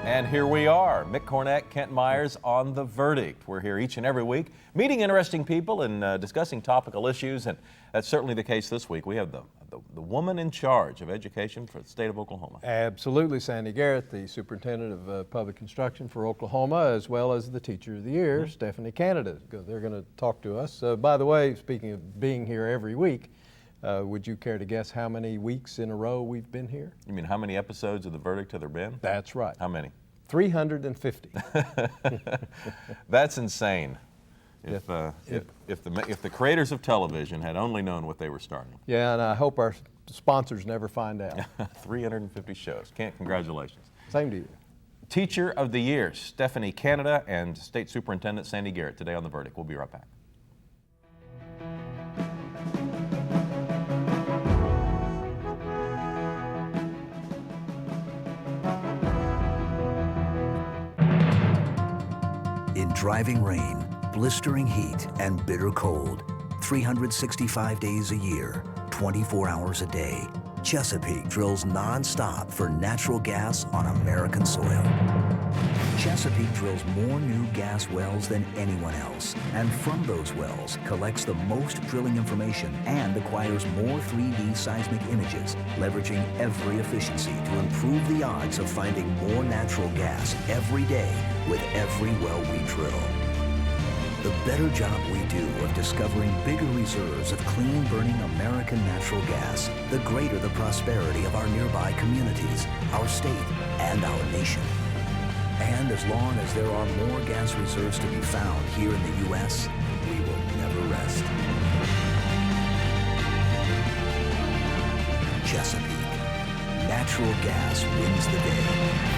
And here we are, Mick Cornett, Kent Myers on The Verdict. We're here each and every week, meeting interesting people and discussing topical issues, and that's certainly the case this week. We have the woman in charge of education for the state of Oklahoma. Absolutely, Sandy Garrett, the Superintendent of Public Instruction for Oklahoma, as well as the Teacher of the Year, Stephanie Canada. They're going to talk to us. By the way, speaking of being here every week, would you care to guess how many weeks in a row we've been here? You mean how many episodes of The Verdict have there been? That's right. How many? 350. That's insane. If the creators of television had only known what they were starting. Yeah, and I hope our sponsors never find out. 350 shows. Kent, congratulations. Same to you. Teacher of the Year, Stephanie Canada, and State Superintendent Sandy Garrett today on The Verdict. We'll be right back. In driving rain, blistering heat, and bitter cold, 365 days a year, 24 hours a day, Chesapeake drills non-stop for natural gas on American soil. Chesapeake drills more new gas wells than anyone else, and from those wells collects the most drilling information and acquires more 3D seismic images, leveraging every efficiency to improve the odds of finding more natural gas every day with every well we drill. The better job we do of discovering bigger reserves of clean-burning American natural gas, the greater the prosperity of our nearby communities, our state, and our nation. And as long as there are more gas reserves to be found here in the U.S., we will never rest. Chesapeake. Natural gas wins the day.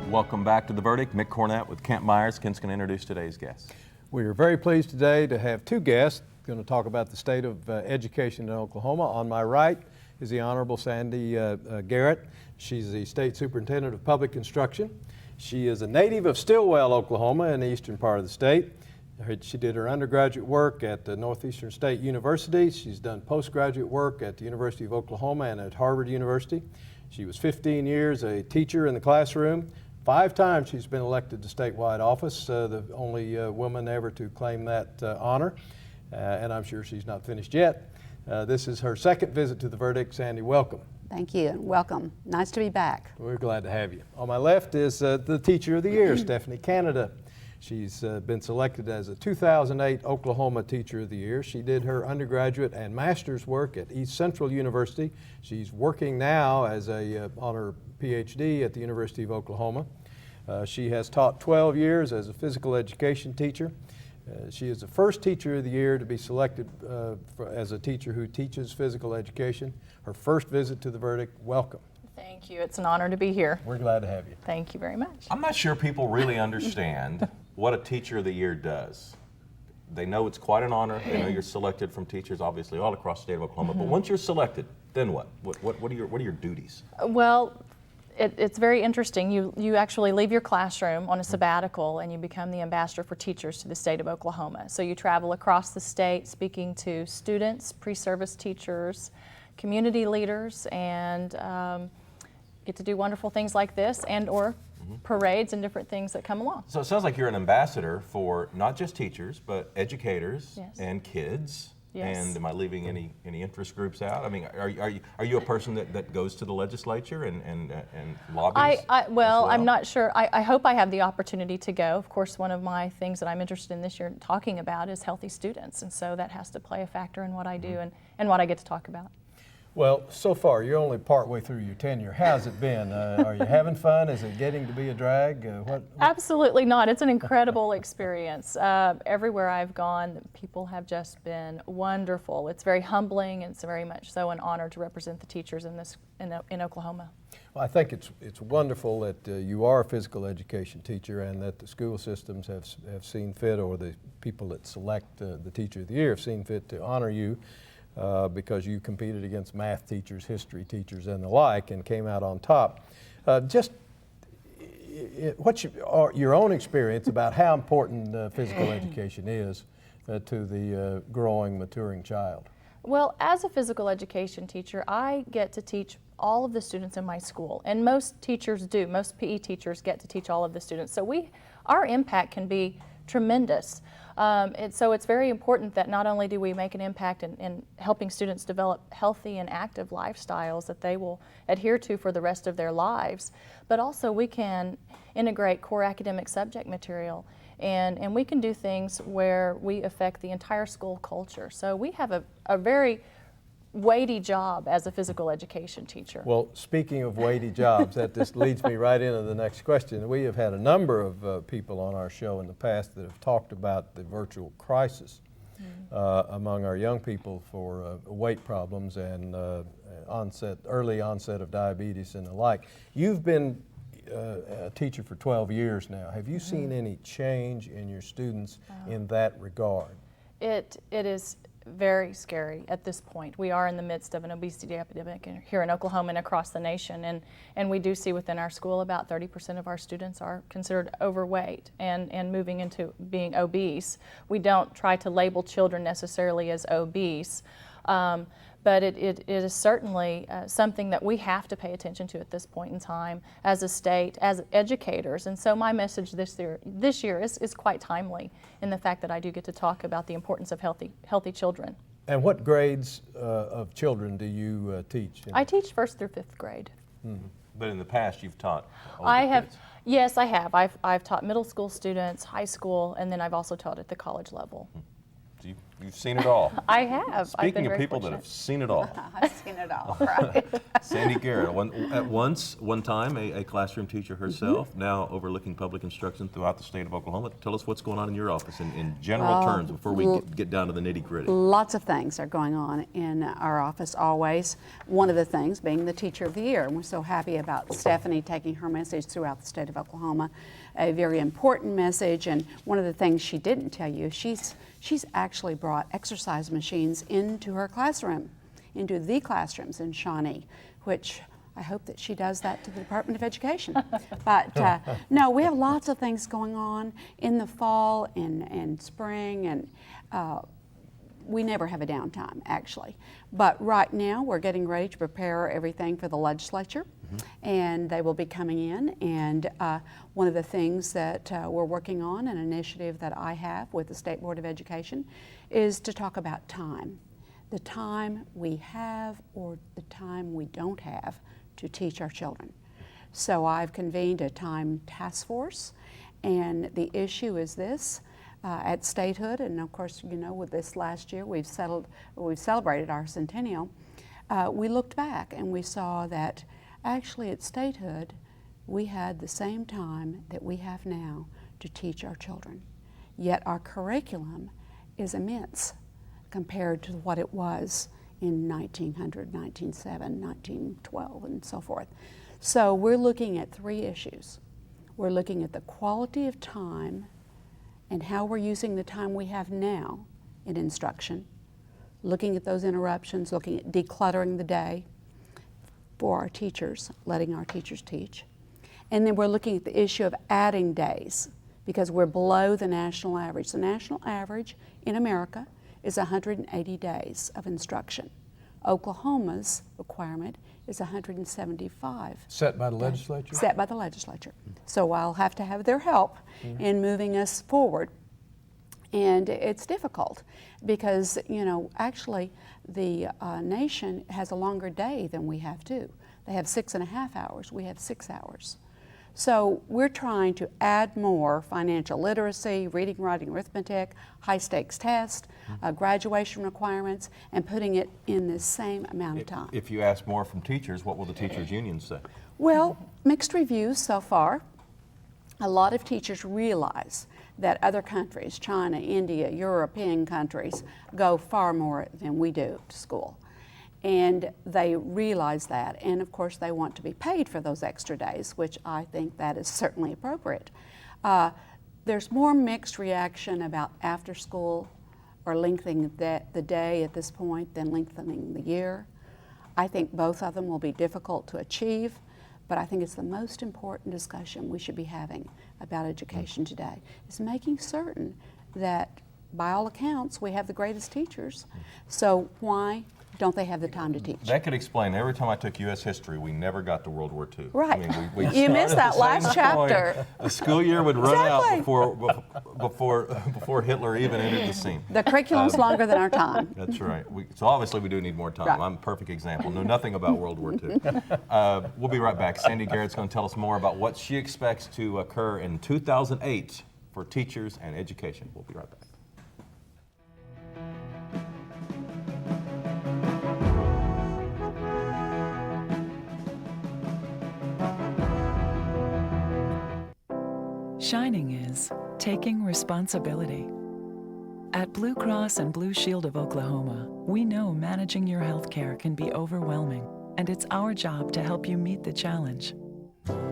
Welcome back to The Verdict. Mick Cornett with Kent Myers. Kent's going to introduce today's guests. We are very pleased today to have two guests going to talk about the state of education in Oklahoma. On my right is the Honorable Sandy Garrett. She's the State Superintendent of Public Instruction. She is a native of Stillwell, Oklahoma, in the eastern part of the state. She did her undergraduate work at Northeastern State University. She's done postgraduate work at the University of Oklahoma and at Harvard University. She was 15 years a teacher in the classroom. 5 times she's been elected to statewide office, the only woman ever to claim that honor, and I'm sure she's not finished yet. This is her second visit to The Verdict. Sandy, welcome. Thank you, and welcome. Nice to be back. We're glad to have you. On my left is the Teacher of the Year, Stephanie Canada. She's been selected as a 2008 Oklahoma Teacher of the Year. She did her undergraduate and master's work at East Central University. She's working now as on her PhD at the University of Oklahoma. She has taught 12 years as a physical education teacher. She is the first Teacher of the Year to be selected as a teacher who teaches physical education. Her first visit to The Verdict. Welcome. Thank you. It's an honor to be here. We're glad to have you. Thank you very much. I'm not sure people really understand what a Teacher of the Year does. They know it's quite an honor. They know you're selected from teachers, obviously, all across the state of Oklahoma. But once you're selected, then what? What are your duties? Well, it's very interesting. You actually leave your classroom on a sabbatical and you become the ambassador for teachers to the state of Oklahoma. So you travel across the state speaking to students, pre-service teachers, community leaders, and get to do wonderful things like this and or parades and different things that come along. So it sounds like you're an ambassador for not just teachers, but educators Yes. and kids Yes. And am I leaving any interest groups out? I mean, are you a person that goes to the legislature and lobbies? Well, as I'm not sure. I hope I have the opportunity to go. Of course, one of my things that I'm interested in this year talking about is healthy students, and so that has to play a factor in what I do and what I get to talk about. Well, so far, you're only partway through your tenure. How's it been? Are you having fun? Is it getting to be a drag? Absolutely not. It's an incredible experience. Everywhere I've gone, people have just been wonderful. It's very humbling, and it's very much so an honor to represent the teachers in Oklahoma. Well, I think it's wonderful that you are a physical education teacher and that the school systems have seen fit, or the people that select the Teacher of the Year have seen fit to honor you. Because you competed against math teachers, history teachers, and the like, and came out on top. What's your own experience about how important physical education is to the growing, maturing child? Well, as a physical education teacher, I get to teach all of the students in my school, and most teachers do. Most PE teachers get to teach all of the students. So our impact can be tremendous. So it's very important that not only do we make an impact in helping students develop healthy and active lifestyles that they will adhere to for the rest of their lives, but also we can integrate core academic subject material, and we can do things where we affect the entire school culture. So we have a very weighty job as a physical education teacher. Well, speaking of weighty jobs, that just leads me right into the next question. We have had a number of people on our show in the past that have talked about the virtual crisis among our young people for weight problems and early onset of diabetes and the like. You've been a teacher for 12 years now. Have you seen any change in your students in that regard? It is very scary at this point. We are in the midst of an obesity epidemic here in Oklahoma and across the nation, and we do see within our school about 30% of our students are considered overweight and moving into being obese. We don't try to label children necessarily as obese, but it is certainly something that we have to pay attention to at this point in time as a state, as educators. And so my message this year is quite timely in the fact that I do get to talk about the importance of healthy children. And what grades of children do you teach? I teach 1st through 5th grade. Mm-hmm. But in the past, you've taught older I have, kids. yes, I have. I've taught middle school students, high school, and then I've also taught at the college level. You've seen it all. I have. Speaking of people that have seen it all, I've seen it all, right? Sandy Garrett, one time a classroom teacher herself, now overlooking public instruction throughout the state of Oklahoma. Tell us what's going on in your office in general terms before we get down to the nitty-gritty. Lots of things are going on in our office always. One of the things being the Teacher of the Year. And we're so happy about Stephanie taking her message throughout the state of Oklahoma, a very important message. And one of the things she didn't tell you, she's actually brought exercise machines into her classroom, into the classrooms in Shawnee, which I hope that she does that to the Department of Education. But no, we have lots of things going on in the fall and spring, and we never have a downtime, actually. But right now, we're getting ready to prepare everything for the legislature, and they will be coming in. And one of the things that we're working on, an initiative that I have with the State Board of Education, is to talk about time. The time we have or the time we don't have to teach our children. So I've convened a time task force, and the issue is this. At statehood, and of course, you know, with this last year, we've celebrated our centennial. We looked back and we saw that actually at statehood, we had the same time that we have now to teach our children. Yet our curriculum is immense compared to what it was in 1900, 1907, 1912, and so forth. So we're looking at 3 issues. We're looking at the quality of time and how we're using the time we have now in instruction, looking at those interruptions, looking at decluttering the day for our teachers, letting our teachers teach. And then we're looking at the issue of adding days because we're below the national average. The national average in America is 180 days of instruction. Oklahoma's requirement is 175. Set by the legislature? Set by the legislature. So I'll have to have their help in moving us forward. And it's difficult because, you know, actually the nation has a longer day than we have too. They have 6.5 hours, we have 6 hours. So we're trying to add more financial literacy, reading, writing, arithmetic, high stakes tests, graduation requirements, and putting it in the same amount of time. If you ask more from teachers, what will the teachers' unions say? Well, mixed reviews so far. A lot of teachers realize that other countries, China, India, European countries, go far more than we do to school. And they realize that, and of course they want to be paid for those extra days, which I think that is certainly appropriate. There's more mixed reaction about after school or lengthening the day at this point than lengthening the year. I think both of them will be difficult to achieve, but I think it's the most important discussion we should be having about education today, is making certain that by all accounts we have the greatest teachers. So why don't they have the time to teach? That could explain, every time I took U.S. history, we never got to World War II. Right. I mean, we You missed that last chapter. The school year would run Exactly. out before Hitler even entered the scene. The curriculum's longer than our time. That's right. So obviously we do need more time. Right. I'm a perfect example. Know nothing about World War II. We'll be right back. Sandy Garrett's going to tell us more about what she expects to occur in 2008 for teachers and education. We'll be right back. Shining is taking responsibility. At Blue Cross and Blue Shield of Oklahoma, we know managing your health care can be overwhelming, and it's our job to help you meet the challenge.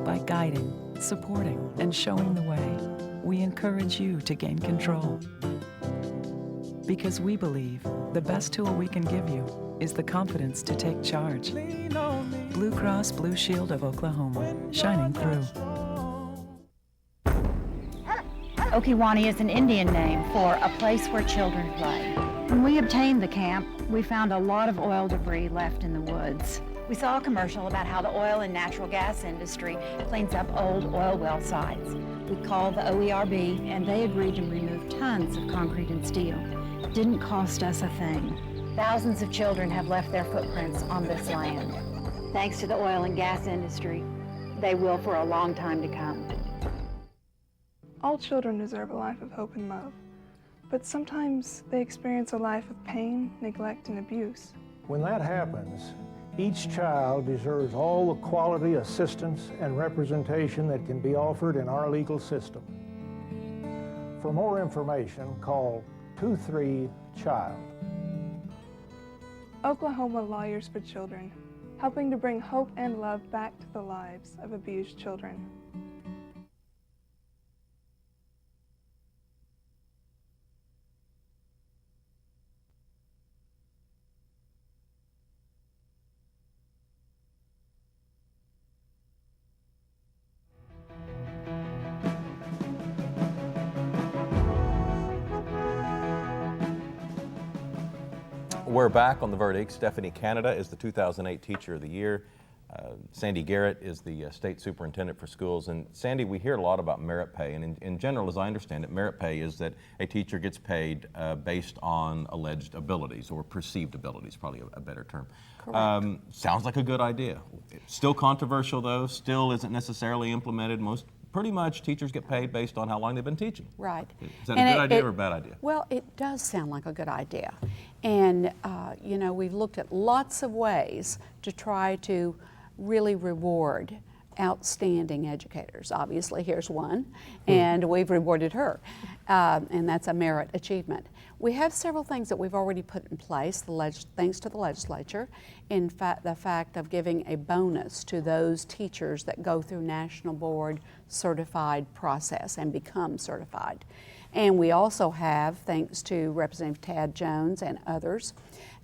By guiding, supporting, and showing the way, we encourage you to gain control. Because we believe the best tool we can give you is the confidence to take charge. Blue Cross Blue Shield of Oklahoma, shining through. Okiwani is an Indian name for a place where children play. When we obtained the camp, we found a lot of oil debris left in the woods. We saw a commercial about how the oil and natural gas industry cleans up old oil well sites. We called the OERB and they agreed to remove tons of concrete and steel. It didn't cost us a thing. Thousands of children have left their footprints on this land. Thanks to the oil and gas industry, they will for a long time to come. All children deserve a life of hope and love, but sometimes they experience a life of pain, neglect, and abuse. When that happens, each child deserves all the quality assistance and representation that can be offered in our legal system. For more information, call 23-CHILD. Oklahoma Lawyers for Children, helping to bring hope and love back to the lives of abused children. We're back on the verdict. Stephanie Canada is the 2008 Teacher of the Year. Sandy Garrett is the State Superintendent for Schools. And Sandy, we hear a lot about merit pay. And in general, as I understand it, merit pay is that a teacher gets paid based on alleged abilities or perceived abilities, probably a better term. Correct. Sounds like a good idea. Still controversial, though. Still isn't necessarily implemented. Pretty much teachers get paid based on how long they've been teaching. Right. Is that a good idea or a bad idea? Well, it does sound like a good idea. And, you know, we've looked at lots of ways to try to really reward outstanding educators. Obviously, here's one, and we've rewarded her, and that's a merit achievement. We have several things that we've already put in place, thanks to the legislature, in fact, the fact of giving a bonus to those teachers that go through National Board certified process and become certified. And we also have, thanks to Representative Tad Jones and others,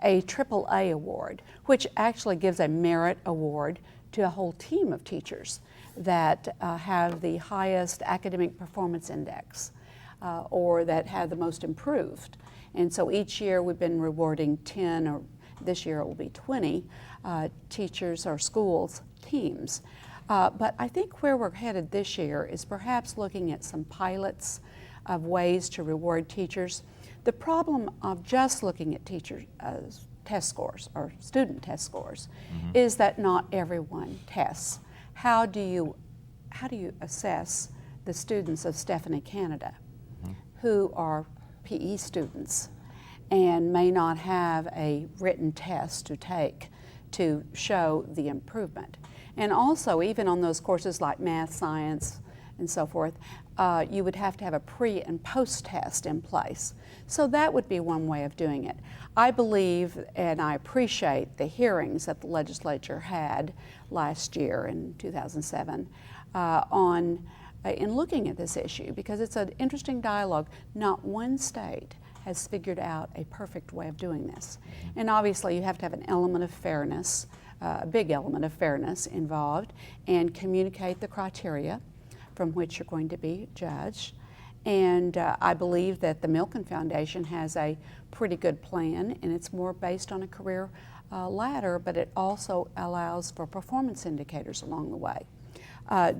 a AAA award, which actually gives a merit award to a whole team of teachers that have the highest academic performance index or that have the most improved. And so each year we've been rewarding 10, or this year it will be 20, teachers or schools teams. But I think where we're headed this year is perhaps looking at some pilots of ways to reward teachers. The problem of just looking at teacher test scores or student test scores is that not everyone tests. How do you assess the students of Stephanie, Canada, who are PE students and may not have a written test to take to show the improvement? And also, even on those courses like math, science, and so forth, you would have to have a pre and post test in place. So that would be one way of doing it. I believe and I appreciate the hearings that the legislature had last year in 2007 in looking at this issue, because it's an interesting dialogue. Not one state has figured out a perfect way of doing this. And obviously you have to have an element of fairness, a big element of fairness involved, and communicate the criteria from which you're going to be judged. And I believe that the Milken Foundation has a pretty good plan, and it's more based on a career ladder, but it also allows for performance indicators along the way.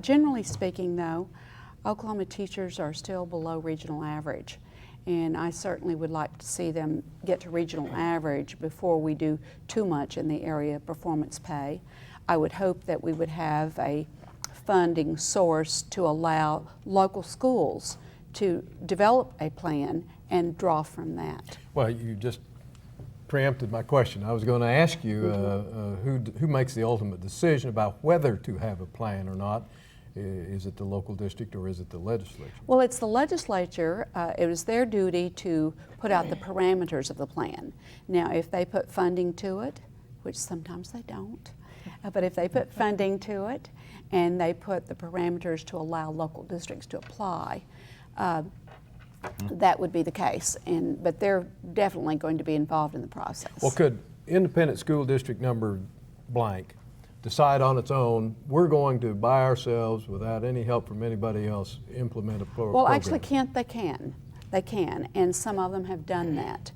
Generally speaking, though, Oklahoma teachers are still below regional average, and I certainly would like to see them get to regional average before we do too much in the area of performance pay. I would hope that we would have a funding source to allow local schools to develop a plan and draw from that. Well, you just preempted my question. I was going to ask you who makes the ultimate decision about whether to have a plan or not. Is it the local district or is it the legislature? Well, it's the legislature. It was their duty to put out the parameters of the plan. Now, if they put funding to it, which sometimes they don't, but if they put funding to it and they put the parameters to allow local districts to apply, that would be the case. But they're definitely going to be involved in the process. Well, could independent school district number blank decide on its own, we're going to by ourselves, without any help from anybody else, implement a program? Well, actually, they can. They can, and some of them have done that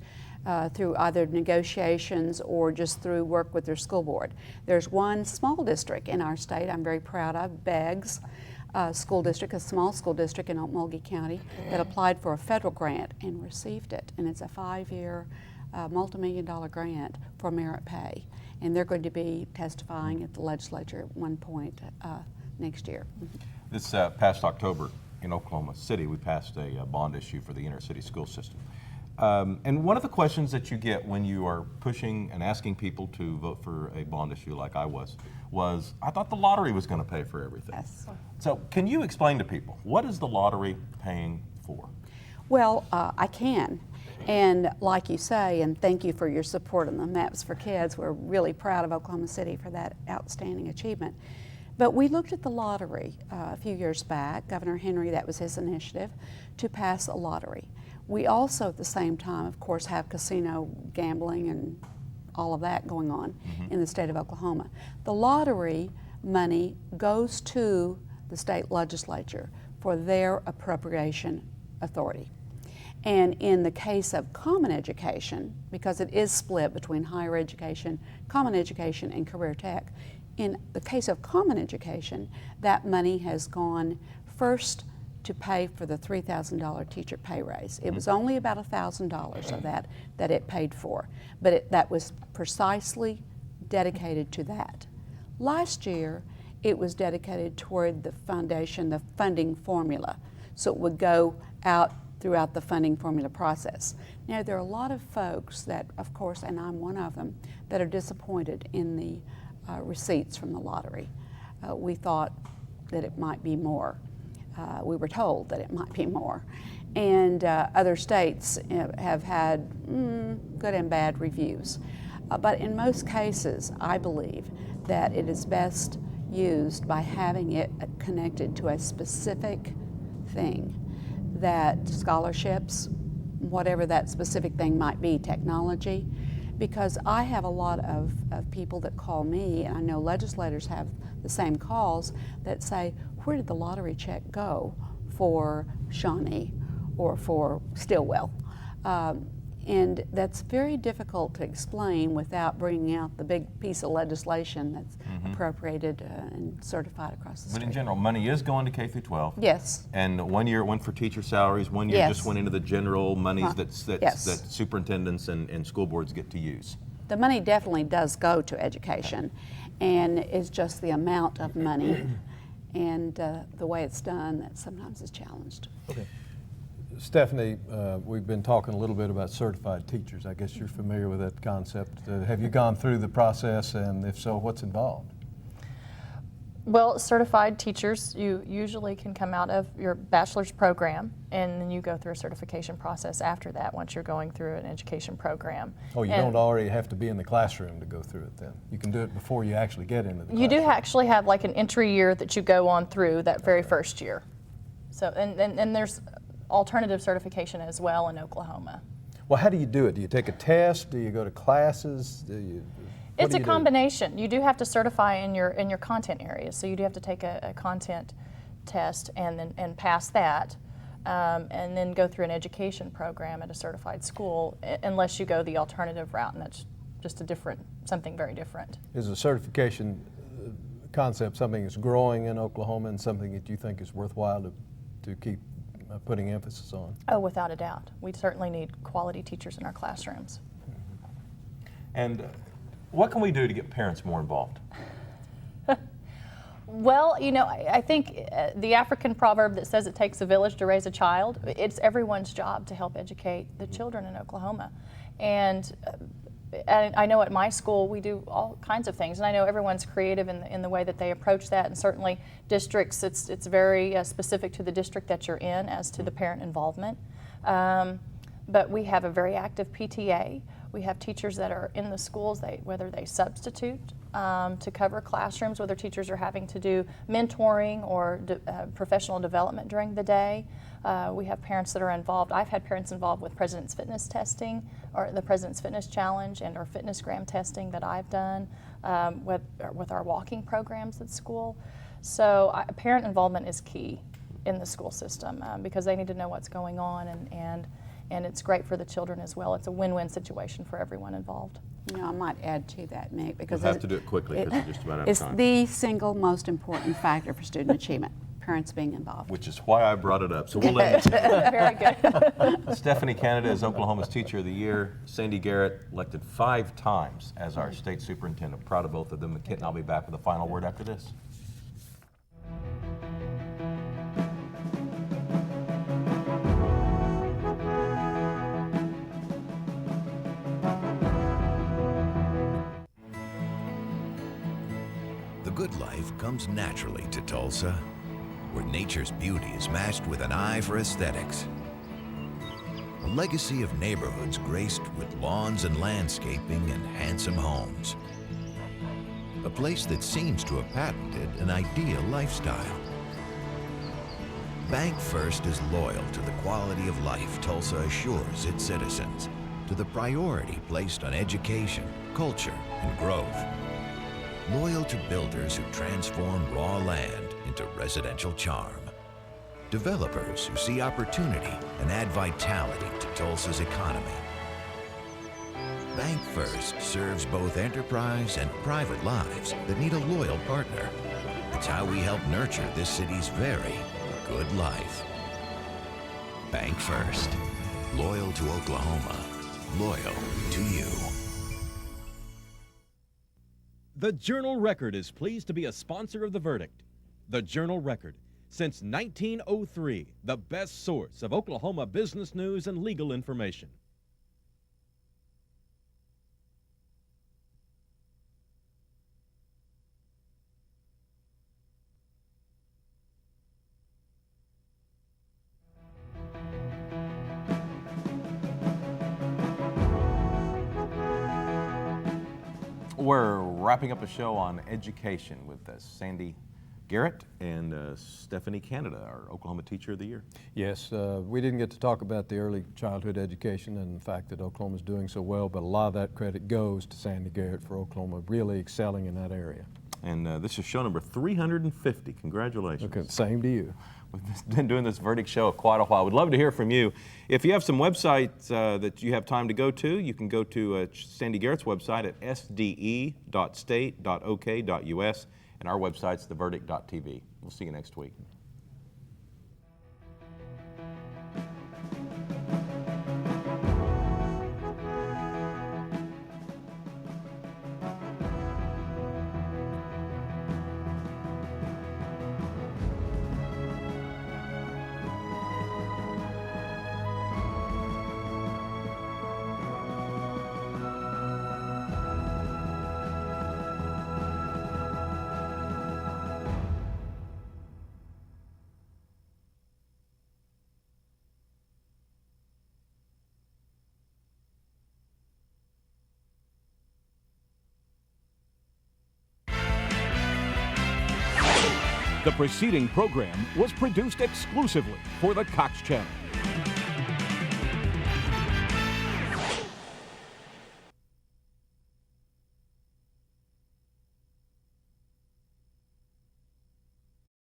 through either negotiations or just through work with their school board. There's one small district in our state I'm very proud of, Beggs School District, a small school district in Okmulgee County, that applied for a federal grant and received it, and it's a 5-year multi-million-dollar grant for merit pay. And they're going to be testifying at the legislature at one point next year. This past October in Oklahoma City, we passed a bond issue for the inner city school system. And one of the questions that you get when you are pushing and asking people to vote for a bond issue like I was, I thought the lottery was going to pay for everything. Yes. So can you explain to people, what is the lottery paying for? Well, I can. And like you say, and thank you for your support on the Maps for Kids, we're really proud of Oklahoma City for that outstanding achievement. But we looked at the lottery a few years back. Governor Henry, that was his initiative, to pass a lottery. We also at the same time, of course, have casino gambling and all of that going on in the state of Oklahoma. The lottery money goes to the state legislature for their appropriation authority. And in the case of common education, because it is split between higher education, common education, and career tech, in the case of common education, that money has gone first to pay for the $3,000 teacher pay raise. It was only about $1,000 of that it paid for, but that was precisely dedicated to that. Last year, it was dedicated toward the foundation, the funding formula, so it would go out throughout the funding formula process. Now, there are a lot of folks that, of course, and I'm one of them, that are disappointed in the receipts from the lottery. We thought that it might be more. We were told that it might be more. And other states have had good and bad reviews. But in most cases, I believe that it is best used by having it connected to a specific thing, that scholarships, whatever that specific thing might be, technology, because I have a lot of people that call me, and I know legislators have the same calls, that say, where did the lottery check go for Shawnee or for Stillwell? And that's very difficult to explain without bringing out the big piece of legislation that's appropriated and certified across the state. But in general, money is going to K through 12. Yes. And 1 year it went for teacher salaries, 1 year Yes. just went into the general monies Yes. that superintendents and school boards get to use. The money definitely does go to education, and it's just the amount of money and the way it's done that sometimes is challenged. Okay. Stephanie, we've been talking a little bit about certified teachers. I guess you're familiar with that concept. Have you gone through the process, and if so, what's involved? Well, certified teachers, you usually can come out of your bachelor's program, and then you go through a certification process after that once you're going through an education program. Oh, you don't already have to be in the classroom to go through it then? You can do it before you actually get into the classroom? You do actually have like an entry year that you go on through that very first year. So, and there's alternative certification as well in Oklahoma. Well, how do you do it? Do you take a test? Do you go to classes? It's a combination. You do have to certify in your content areas, so you do have to take a content test and pass that, and then go through an education program at a certified school, unless you go the alternative route, and that's just something very different. Is the certification concept something that's growing in Oklahoma and something that you think is worthwhile to keep putting emphasis on? Oh, without a doubt. We certainly need quality teachers in our classrooms. And what can we do to get parents more involved? Well, you know, I think the African proverb that says it takes a village to raise a child, it's everyone's job to help educate the children in Oklahoma. And I know at my school we do all kinds of things, and I know everyone's creative in the way that they approach that, and certainly districts, it's very specific to the district that you're in as to the parent involvement. But we have a very active PTA. We have teachers that are in the schools, whether they substitute to cover classrooms, whether teachers are having to do mentoring or professional development during the day. We have parents that are involved. I've had parents involved with President's Fitness testing, or the President's Fitness Challenge, and our Fitnessgram testing that I've done with our walking programs at school. So parent involvement is key in the school system because they need to know what's going on, and it's great for the children as well. It's a win-win situation for everyone involved. You know, I might add to that, Mick, because We'll have to do it quickly because we're just about out of time. It's the single most important factor for student achievement, parents being involved. Which is why I brought it up. So we'll end it. Very good. Stephanie Canada is Oklahoma's Teacher of the Year. Sandy Garrett, elected 5 times as our state superintendent. Proud of both of them. Kit and I'll be back with a final word after this. The good life comes naturally to Tulsa, where nature's beauty is matched with an eye for aesthetics. A legacy of neighborhoods graced with lawns and landscaping and handsome homes. A place that seems to have patented an ideal lifestyle. Bank First is loyal to the quality of life Tulsa assures its citizens, to the priority placed on education, culture, and growth. Loyal to builders who transform raw land into residential charm. Developers who see opportunity and add vitality to Tulsa's economy. Bank First serves both enterprise and private lives that need a loyal partner. It's how we help nurture this city's very good life. Bank First. Loyal to Oklahoma. Loyal to you. The Journal-Record is pleased to be a sponsor of The Verdict. The Journal-Record, since 1903, the best source of Oklahoma business news and legal information. We're wrapping up a show on education with Sandy Garrett and Stephanie Canada, our Oklahoma Teacher of the Year. Yes, we didn't get to talk about the early childhood education and the fact that Oklahoma is doing so well, but a lot of that credit goes to Sandy Garrett for Oklahoma really excelling in that area. And this is show number 350. Congratulations. Okay, same to you. We've been doing this verdict show quite a while. We'd love to hear from you. If you have some websites that you have time to go to, you can go to Sandy Garrett's website at sde.state.ok.us, and our website's theverdict.tv. We'll see you next week. The preceding program was produced exclusively for the Cox Channel.